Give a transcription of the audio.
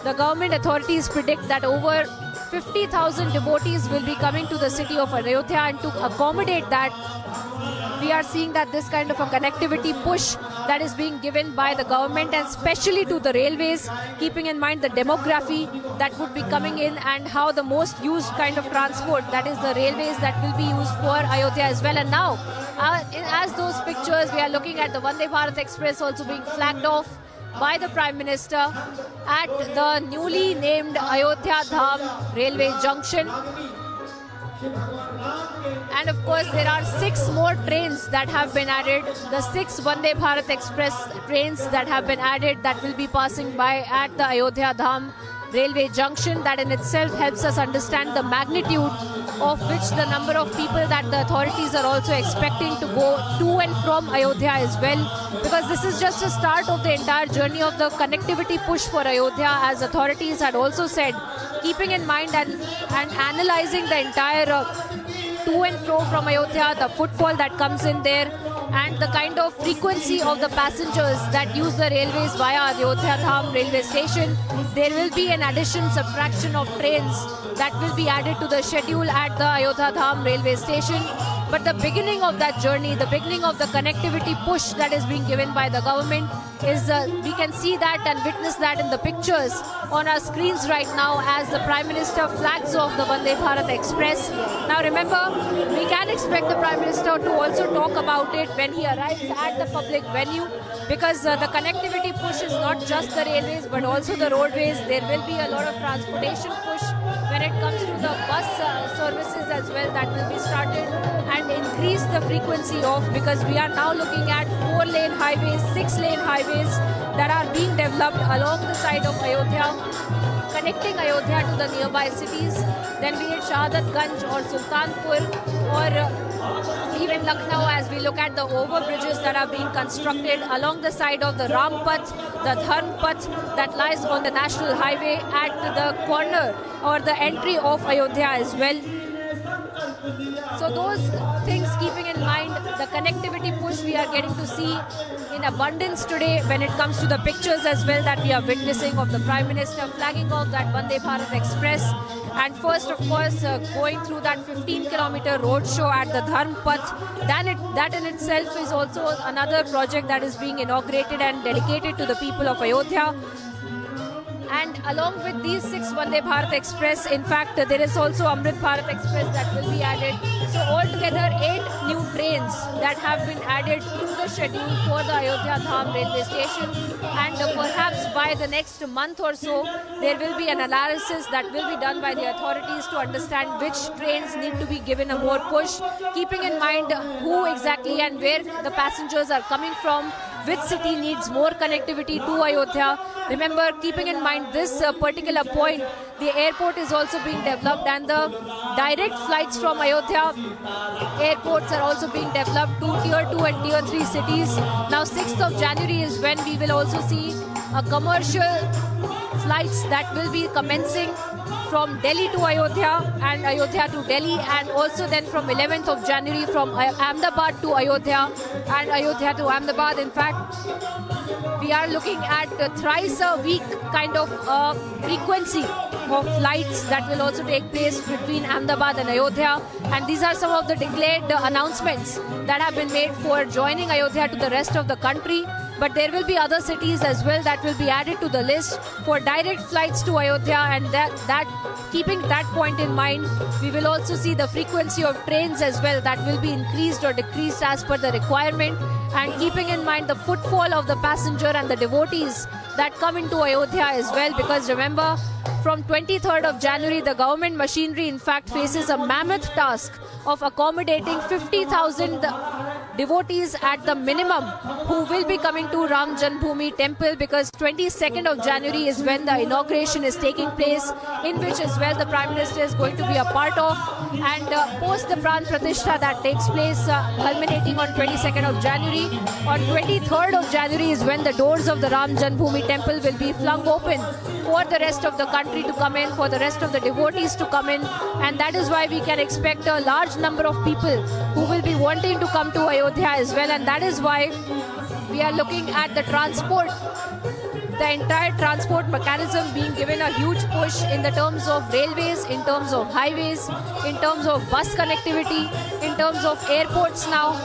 the government authorities predict that over 50,000 devotees will be coming to the city of Ayodhya, and to accommodate that, we are seeing that this kind of a connectivity push that is being given by the government, and especially to the railways, keeping in mind the demography that would be coming in and how the most used kind of transport, that is the railways, that will be used for Ayodhya as well. And now, as those pictures, we are looking at the Vande Bharat Express also being flagged off by the Prime Minister at the newly named Ayodhya Dham railway junction. And of course, there are 6 more trains that have been added. The 6 Vande Bharat Express trains that have been added, that will be passing by at the Ayodhya Dham railway junction. That in itself helps us understand the magnitude of which the number of people that the authorities are also expecting to go to and from Ayodhya as well. Because this is just a start of the entire journey of the connectivity push for Ayodhya, as authorities had also said, keeping in mind and analyzing the entire to and fro from Ayodhya, the footfall that comes in there, and the kind of frequency of the passengers that use the railways via Ayodhya Dham railway station. There will be an addition, subtraction of trains that will be added to the schedule at the Ayodhya Dham railway station. But the beginning of that journey, the beginning of the connectivity push that is being given by the government is, we can see that and witness that in the pictures on our screens right now as the Prime Minister flags off the Vande Bharat Express. Now remember, we can expect the Prime Minister to also talk about it when he arrives at the public venue, because the connectivity push is not just the railways but also the roadways. There will be a lot of transportation push when it comes to the bus services as well that will be started, and increase the frequency of, because we are now looking at 4-lane highways, 6-lane highways that are being developed along the side of Ayodhya, connecting Ayodhya to the nearby cities, then be it Shahadat Ganj or Sultanpur or even Lucknow, as we look at the overbridges that are being constructed along the side of the Ram Path, the Dharm Path that lies on the national highway at the corner or the entry of Ayodhya as well. So those things keeping in mind, the connectivity push we are getting to see in abundance today when it comes to the pictures as well that we are witnessing of the Prime Minister flagging off that Vande Bharat Express. And first, of course, going through that 15-kilometer road show at the Dharm Path, that in itself is also another project that is being inaugurated and dedicated to the people of Ayodhya. And along with these 6 Vande Bharat Express, in fact, there is also Amrit Bharat Express that will be added. So altogether, 8 new trains that have been added to the schedule for the Ayodhya Dham railway station. And perhaps by the next month or so, there will be an analysis that will be done by the authorities to understand which trains need to be given a more push, keeping in mind who exactly and where the passengers are coming from, which city needs more connectivity to Ayodhya. Remember, keeping in mind this particular point, the airport is also being developed, and the direct flights from Ayodhya airports are also being developed to Tier 2 and Tier 3 cities. Now 6th of January is when we will also see a commercial flights that will be commencing from Delhi to Ayodhya and Ayodhya to Delhi, and also then from 11th of January from Ahmedabad to Ayodhya and Ayodhya to Ahmedabad. In fact, we are looking at thrice a week kind of frequency of flights that will also take place between Ahmedabad and Ayodhya. And these are some of the declared announcements that have been made for joining Ayodhya to the rest of the country. But there will be other cities as well that will be added to the list for direct flights to Ayodhya, and that keeping that point in mind, we will also see the frequency of trains as well that will be increased or decreased as per the requirement, and keeping in mind the footfall of the passenger and the devotees that come into Ayodhya as well. Because remember, from 23rd of January, the government machinery in fact faces a mammoth task of accommodating 50,000 devotees at the minimum who will be coming to Ram Janmabhoomi temple, because 22nd of January is when the inauguration is taking place, in which as well the Prime Minister is going to be a part of, and post the Pran Pratishtha that takes place culminating on 22nd of January. On 23rd of January is when the doors of the Ram Janmabhoomi temple will be flung open for the rest of the country to come in, for the rest of the devotees to come in, and that is why we can expect a large number of people who will be wanting to come to Ayodhya as well. And that is why we are looking at the transport the entire transport mechanism being given a huge push in the terms of railways, in terms of highways, in terms of bus connectivity, in terms of airports now.